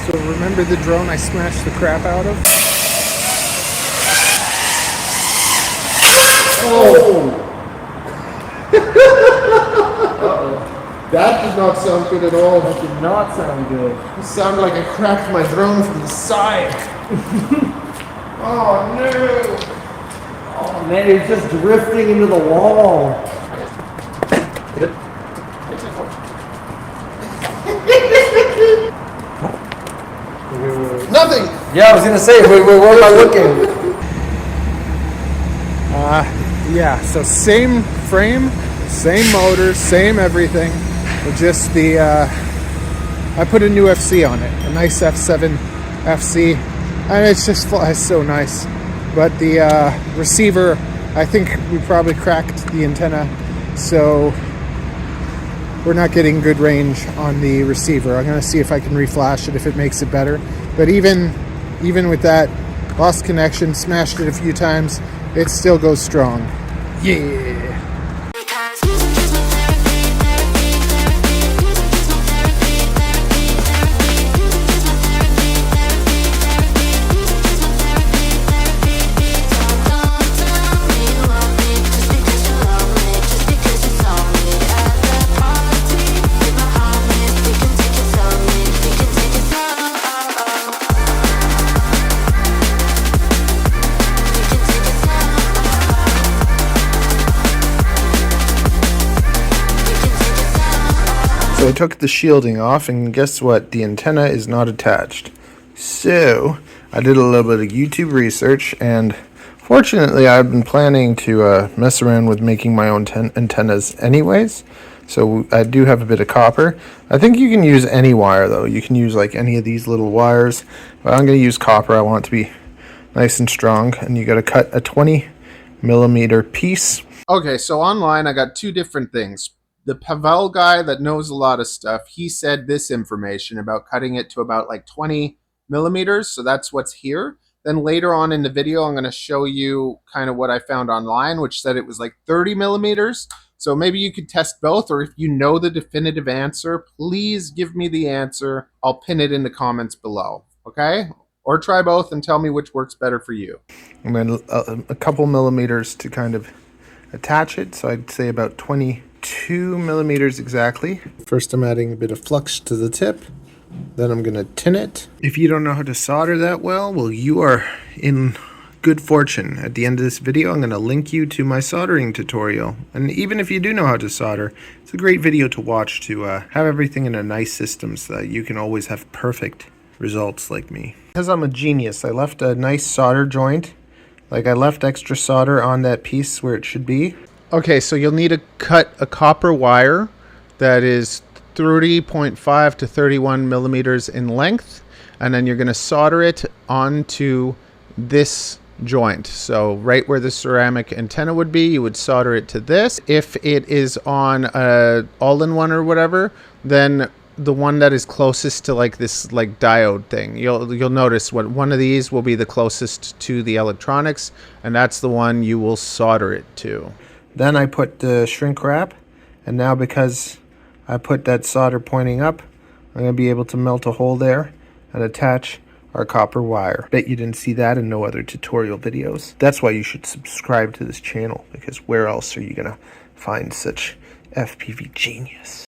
So remember the drone I smashed the crap out of? Oh! Uh-oh. That did not sound good at all. That did not sound good. It sounded like I cracked my drone from the side. Oh no! Oh man, it's just drifting into the wall. Nothing! Yeah, I was gonna say, where am I looking? Yeah, so same frame, same motor, same everything, but just the, I put a new FC on it, a nice F7 FC, and it's just flies so nice. But the receiver, I think we probably cracked the antenna, so we're not getting good range on the receiver. I'm gonna see if I can reflash it, if it makes it better. But even with that, lost connection, smashed it a few times, it still goes strong. Yeah. So I took the shielding off, and guess what? The antenna is not attached. So I did a little bit of YouTube research, and fortunately I've been planning to mess around with making my own antennas anyways. So I do have a bit of copper. I think you can use any wire though. You can use like any of these little wires. But I'm going to use copper. I want it to be nice and strong. And you got to cut a 20mm piece. Okay, so online I got two different things. The Pavel guy that knows a lot of stuff, he said this information about cutting it to about like 20mm. So that's what's here. Then later on in the video, I'm going to show you kind of what I found online, which said it was like 30mm. So maybe you could test both, or if you know the definitive answer, please give me the answer. I'll pin it in the comments below, okay? Or try both and tell me which works better for you. And then a couple millimeters to kind of attach it. So I'd say about 22mm exactly. First I'm adding a bit of flux to the tip. Then I'm going to tin it. If you don't know how to solder that well, you are in good fortune. At the end of this video, I'm going to link you to my soldering tutorial. And even if you do know how to solder, it's a great video to watch to have everything in a nice system so that you can always have perfect results like me. Because I'm a genius, I left a nice solder joint. Like I left extra solder on that piece where it should be. Okay, so you'll need to cut a copper wire that is 30.5 to 31mm in length, and then you're going to solder it onto this joint. So right where the ceramic antenna would be, you would solder it to this. If it is on a all-in-one or whatever, then the one that is closest to like this like diode thing, you'll notice what one of these will be the closest to the electronics, and that's the one you will solder it to. Then I put the shrink wrap, and now because I put that solder pointing up, I'm going to be able to melt a hole there and attach our copper wire. Bet you didn't see that in no other tutorial videos. That's why you should subscribe to this channel, because where else are you going to find such FPV genius?